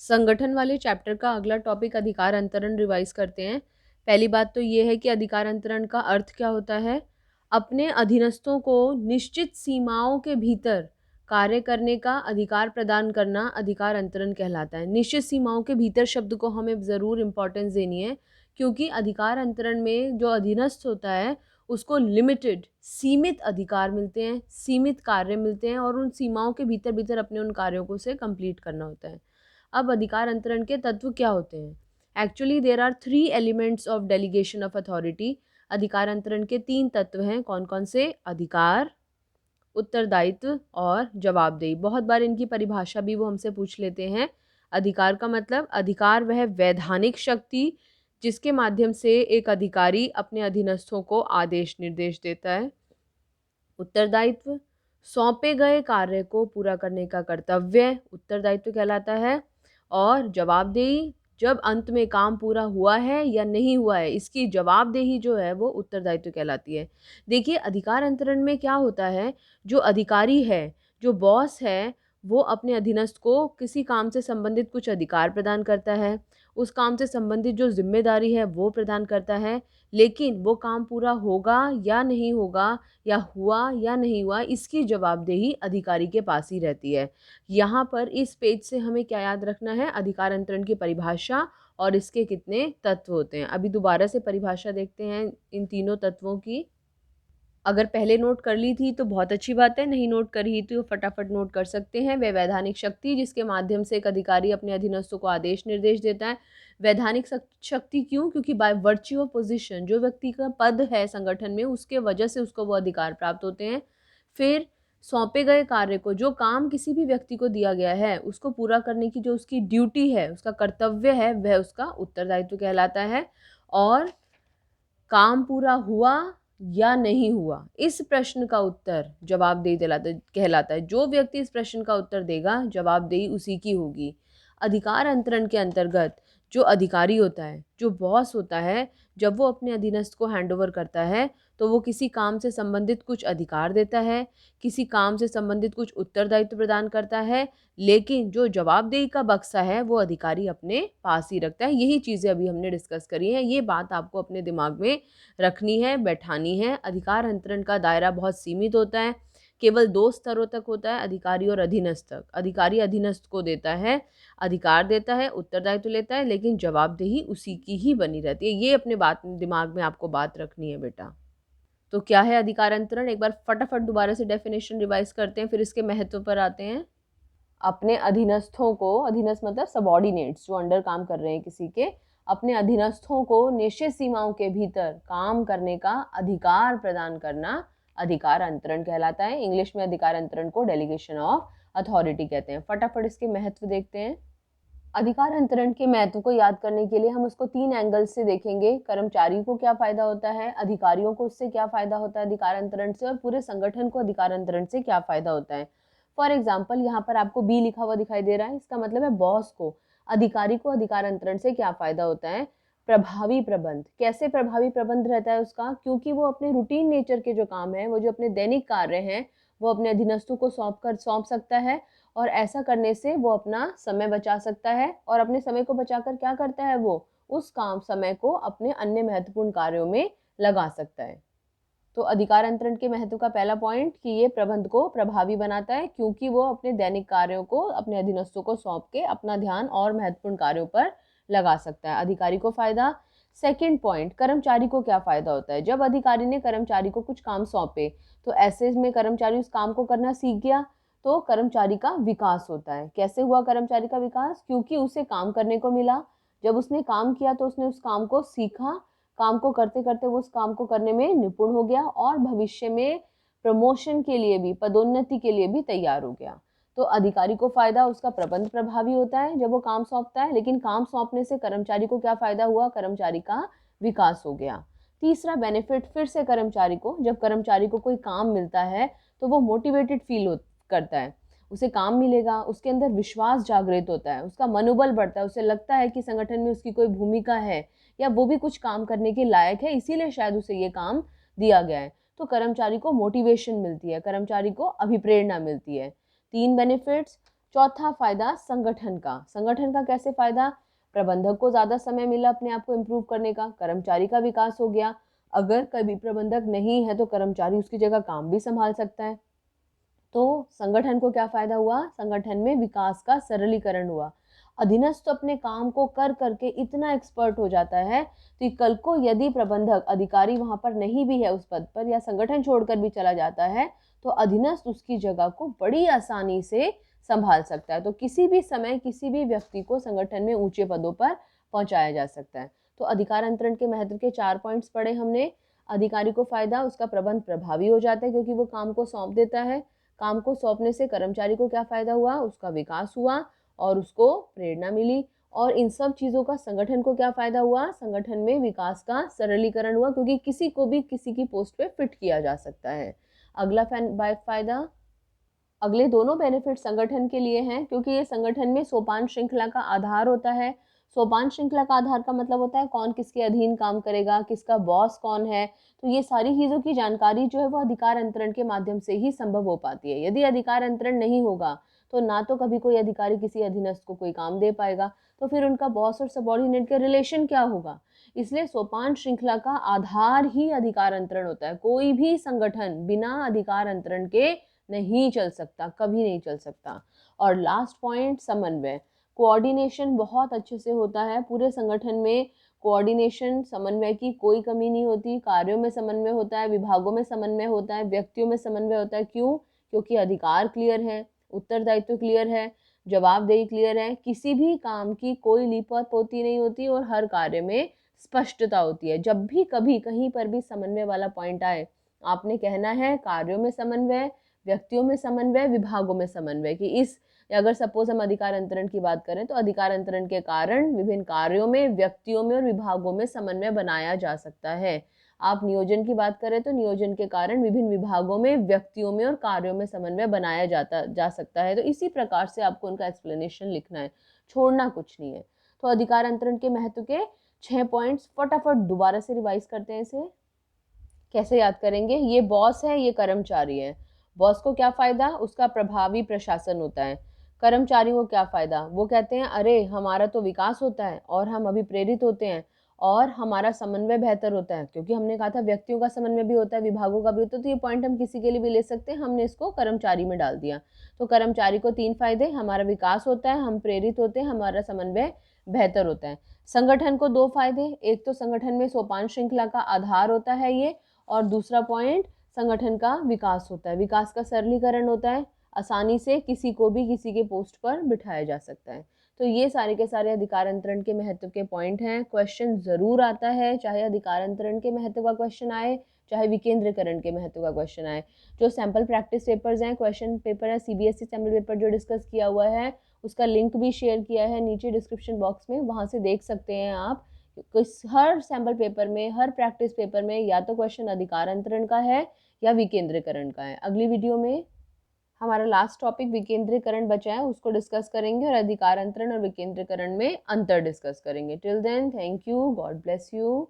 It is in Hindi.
संगठन वाले चैप्टर का अगला टॉपिक अधिकार अंतरण रिवाइज करते हैं। पहली बात तो ये है कि अधिकार अंतरण का अर्थ क्या होता है। अपने अधीनस्थों को निश्चित सीमाओं के भीतर कार्य करने का अधिकार प्रदान करना अधिकार अंतरण कहलाता है। निश्चित सीमाओं के भीतर शब्द को हमें ज़रूर इम्पोर्टेंस देनी है, क्योंकि अधिकार अंतरण में जो अधीनस्थ होता है उसको लिमिटेड सीमित अधिकार मिलते हैं, सीमित कार्य मिलते हैं और उन सीमाओं के भीतर भीतर अपने उन कार्यों को से कंप्लीट करना होता है। अब अधिकार अंतरण के तत्व क्या होते हैं? Actually there are 3 elements of delegation of authority. अधिकार अंतरण के 3 तत्व हैं। कौन कौन से? अधिकार, उत्तरदायित्व और जवाबदेही। बहुत बार इनकी परिभाषा भी वो हमसे पूछ लेते हैं। अधिकार का मतलब अधिकार वह वैधानिक शक्ति जिसके माध्यम से एक अधिकारी अपने अधीनस्थों को आदेश निर्देश देता है। उत्तरदायित्व सौंपे गए कार्य को पूरा करने का कर्तव्य उत्तरदायित्व कहलाता है। और जवाबदेही जब अंत में काम पूरा हुआ है या नहीं हुआ है इसकी जवाबदेही जो है वो उत्तरदायित्व कहलाती है। देखिए अधिकार अंतरण में क्या होता है, जो अधिकारी है, जो बॉस है, वो अपने अधीनस्थ को किसी काम से संबंधित कुछ अधिकार प्रदान करता है, उस काम से संबंधित जो जिम्मेदारी है वो प्रदान करता है। लेकिन वो काम पूरा होगा या नहीं होगा, या हुआ या नहीं हुआ, इसकी जवाबदेही अधिकारी के पास ही रहती है। यहाँ पर इस पेज से हमें क्या याद रखना है? अधिकार अंतरण की परिभाषा और इसके कितने तत्व होते हैं। अभी दोबारा से परिभाषा देखते हैं इन तीनों तत्वों की। अगर पहले नोट कर ली थी तो बहुत अच्छी बात है, नहीं नोट करी तो फटाफट नोट कर सकते हैं। वह वैधानिक शक्ति जिसके माध्यम से एक अधिकारी अपने अधीनस्थों को आदेश निर्देश देता है। वैधानिक शक्ति क्यों? क्योंकि बाय वर्च्यू ऑफ पोजीशन, जो व्यक्ति का पद है संगठन में उसके वजह से उसको वो अधिकार प्राप्त होते हैं। फिर सौंपे गए कार्य को, जो काम किसी भी व्यक्ति को दिया गया है उसको पूरा करने की जो उसकी ड्यूटी है, उसका कर्तव्य है, वह उसका उत्तरदायित्व कहलाता है। और काम पूरा हुआ या नहीं हुआ, इस प्रश्न का उत्तर जवाबदेही कहलाता है। जो व्यक्ति इस प्रश्न का उत्तर देगा जवाबदेही उसी की होगी। अधिकार अंतरण के अंतर्गत जो अधिकारी होता है, जो बॉस होता है, जब वो अपने अधीनस्थ को हैंडओवर करता है तो वो किसी काम से संबंधित कुछ अधिकार देता है, किसी काम से संबंधित कुछ उत्तरदायित्व प्रदान करता है, लेकिन जो जवाबदेही का बक्सा है वो अधिकारी अपने पास ही रखता है। यही चीज़ें अभी हमने डिस्कस करी हैं। ये बात आपको अपने दिमाग में रखनी है, बैठानी है। अधिकार अंतरण का दायरा बहुत सीमित होता है, केवल 2 स्तरों तक होता है, अधिकारी और अधीनस्थ तक। अधिकारी अधीनस्थ को देता है, अधिकार देता है, उत्तरदायित्व लेता है, लेकिन जवाबदेही उसी की ही बनी रहती है। ये अपने दिमाग में आपको बात रखनी है बेटा। तो क्या है अधिकार अंतरण? एक बार फटाफट दोबारा से डेफिनेशन रिवाइज करते हैं, फिर इसके महत्व पर आते हैं। अपने अधीनस्थों को, अधीनस्थ मतलब सबॉर्डिनेट्स जो अंडर काम कर रहे हैं किसी के, अपने अधीनस्थों को निश्चित सीमाओं के भीतर काम करने का अधिकार प्रदान करना अधिकार अंतरण कहलाता है। इंग्लिश में अधिकार अंतरण को डेलीगेशन ऑफ अथॉरिटी कहते हैं। फटाफट इसके महत्व देखते हैं। अधिकार अंतरण के महत्व को याद करने के लिए हम उसको 3 एंगल से देखेंगे। कर्मचारी को क्या फायदा होता है, अधिकारियों को उससे क्या फायदा होता है अधिकार अंतरण से, और पूरे संगठन को अधिकार अंतरण से क्या फायदा होता है। फॉर एग्जाम्पल यहाँ पर आपको बी लिखा हुआ दिखाई दे रहा है, इसका मतलब है बॉस को, अधिकारी को अधिकार अंतरण से क्या फायदा होता है। प्रभावी प्रबंध, कैसे प्रभावी प्रबंध रहता है उसका? क्योंकि वो अपने रूटीन नेचर के जो काम है, वो जो अपने दैनिक कार्य हैं, वो अपने अधीनस्थों को सौंप सकता है। और ऐसा करने से वो अपना समय बचा सकता है, और अपने समय को बचाकर क्या करता है, वो उस काम समय को अपने अन्य महत्वपूर्ण कार्यों में लगा सकता है। तो अधिकार अंतरण के महत्व का पहला पॉइंट कि ये प्रबंध को प्रभावी बनाता है, क्योंकि वो अपने दैनिक कार्यों को अपने अधीनस्थों को सौंप के अपना ध्यान और महत्वपूर्ण कार्यों पर लगा सकता है। अधिकारी को फायदा। सेकंड पॉइंट, कर्मचारी को क्या फायदा होता है? जब अधिकारी ने कर्मचारी को कुछ काम सौंपे तो ऐसे में कर्मचारी उस काम को करना सीख गया, तो कर्मचारी का विकास होता है। कैसे हुआ कर्मचारी का विकास? क्योंकि उसे काम करने को मिला। जब उसने काम किया तो उसने उस काम को सीखा, काम को करते करते वो उस काम को करने में निपुण हो गया और भविष्य में प्रमोशन के लिए भी, पदोन्नति के लिए भी तैयार हो गया। तो अधिकारी को फायदा, उसका प्रबंध प्रभावी होता है जब वो काम सौंपता है। लेकिन काम सौंपने से कर्मचारी को क्या फायदा हुआ? कर्मचारी का विकास हो गया। तीसरा बेनिफिट फिर से कर्मचारी को, जब कर्मचारी को कोई काम मिलता है तो वो मोटिवेटेड फील करता है। उसे काम मिलेगा, उसके अंदर विश्वास जागृत होता है, उसका मनोबल बढ़ता है, उसे लगता है कि संगठन में उसकी कोई भूमिका है या वो भी कुछ काम करने के लायक है, इसीलिए शायद उसे ये काम दिया गया है। तो कर्मचारी को मोटिवेशन मिलती है, कर्मचारी को अभिप्रेरणा मिलती है। 3 बेनिफिट्स, चौथा फायदा संगठन का कैसे फायदा? प्रबंधक को ज़्यादा समय मिला अपने आप को इम्प्रूव करने का, कर्मचारी का विकास हो गया। अगर कभी प्रबंधक नहीं है तो कर्मचारी उसकी जगह काम भी संभाल सकता है। तो संगठन को क्या फायदा हुआ? संगठन में विकास का सरलीकरण हुआ। अधीनस्थ तो अपने काम को कर करके इतना एक्सपर्ट हो जाता है, तो कल को यदि प्रबंधक अधिकारी वहां पर नहीं भी है उस पद पर, या संगठन छोड़कर भी चला जाता है, तो अधीनस्थ उसकी जगह को बड़ी आसानी से संभाल सकता है। तो किसी भी समय किसी भी व्यक्ति को संगठन में ऊंचे पदों पर पहुंचाया जा सकता है। तो अधिकार अंतरण के महत्व के 4 पॉइंट्स पढ़े हमने। अधिकारी को फायदा, उसका प्रबंध प्रभावी हो जाता है क्योंकि वो काम को सौंप देता है। काम को सौंपने से कर्मचारी को क्या फायदा हुआ? उसका विकास हुआ और उसको प्रेरणा मिली। और इन सब चीज़ों का संगठन को क्या फायदा हुआ? संगठन में विकास का सरलीकरण हुआ क्योंकि किसी को भी किसी की पोस्ट पे फिट किया जा सकता है। अगला फायदा, अगले दोनों बेनिफिट संगठन के लिए हैं क्योंकि ये संगठन में सोपान श्रृंखला का आधार होता है। सोपान श्रृंखला का आधार का मतलब होता है कौन किसके अधीन काम करेगा, किसका बॉस कौन है। तो ये सारी चीज़ों की जानकारी जो है वो अधिकार अंतरण के माध्यम से ही संभव हो पाती है। यदि अधिकार अंतरण नहीं होगा तो ना तो कभी कोई अधिकारी किसी अधीनस्थ को कोई काम दे पाएगा, तो फिर उनका बॉस और सबॉर्डिनेट का रिलेशन क्या होगा? इसलिए सोपान श्रृंखला का आधार ही अधिकार अंतरण होता है। कोई भी संगठन बिना अधिकार अंतरण के नहीं चल सकता, कभी नहीं चल सकता। और लास्ट पॉइंट, समन्वय। कोऑर्डिनेशन बहुत अच्छे से होता है पूरे संगठन में। कोऑर्डिनेशन, समन्वय की कोई कमी नहीं होती। कार्यों में समन्वय होता है, विभागों में समन्वय होता है, व्यक्तियों में समन्वय होता है। क्यों? क्योंकि अधिकार क्लियर है, उत्तरदायित्व क्लियर है, जवाबदेही क्लियर है, किसी भी काम की कोई लीपापोती नहीं होती और हर कार्य में स्पष्टता होती है। जब भी कभी कहीं पर भी समन्वय वाला पॉइंट आए, आपने कहना है कार्यों में समन्वय, व्यक्तियों में समन्वय, विभागों में समन्वय। कि इस, अगर सपोज हम अधिकार अंतरण की बात करें तो अधिकार अंतरण के कारण विभिन्न कार्यों में, व्यक्तियों में और विभागों में समन्वय बनाया जा सकता है। आप नियोजन की बात करें तो नियोजन के कारण विभिन्न विभागों में, व्यक्तियों में और कार्यों में समन्वय बनाया जा सकता है। तो इसी प्रकार से आपको उनका एक्सप्लेनेशन लिखना है, छोड़ना कुछ नहीं है। तो अधिकार अंतरण के महत्व के 6 पॉइंट्स फटाफट दोबारा से रिवाइज करते हैं। इसे कैसे याद करेंगे? ये बॉस है, ये कर्मचारी है। बॉस को क्या फायदा? उसका प्रभावी प्रशासन होता है। कर्मचारी को क्या फायदा? वो कहते हैं अरे हमारा तो विकास होता है और हम अभी प्रेरित होते हैं और हमारा समन्वय बेहतर होता है, क्योंकि हमने कहा था व्यक्तियों का समन्वय भी होता है, विभागों का भी होता है। तो ये पॉइंट हम किसी के लिए भी ले सकते हैं, हमने इसको कर्मचारी में डाल दिया। तो कर्मचारी को 3 फायदे, हमारा विकास होता है, हम प्रेरित होते हैं, हमारा समन्वय बेहतर होता है। संगठन को 2 फायदे, एक तो संगठन में सोपान श्रृंखला का आधार होता है ये, और दूसरा पॉइंट, संगठन का विकास होता है, विकास का सरलीकरण होता है, आसानी से किसी को भी किसी के पोस्ट पर बिठाया जा सकता है। तो ये सारे के सारे अधिकार अंतरण के महत्व के पॉइंट हैं। क्वेश्चन जरूर आता है, चाहे अधिकार अंतरण के महत्व का क्वेश्चन आए, चाहे विकेंद्रीकरण के महत्व का क्वेश्चन आए। जो सैम्पल प्रैक्टिस पेपर्स हैं, क्वेश्चन पेपर है सीबीएसई सैम्पल पेपर जो डिस्कस किया हुआ है, उसका लिंक भी शेयर किया है नीचे डिस्क्रिप्शन बॉक्स में, वहाँ से देख सकते हैं आप। हर सैम्पल पेपर में, हर प्रैक्टिस पेपर में या तो क्वेश्चन अधिकार अंतरण का है या विकेंद्रीकरण का है। अगली वीडियो में हमारा लास्ट टॉपिक विकेंद्रीकरण बचा है, उसको डिस्कस करेंगे और अधिकार अंतरण और विकेंद्रीकरण में अंतर डिस्कस करेंगे। Till then, thank you, God bless you.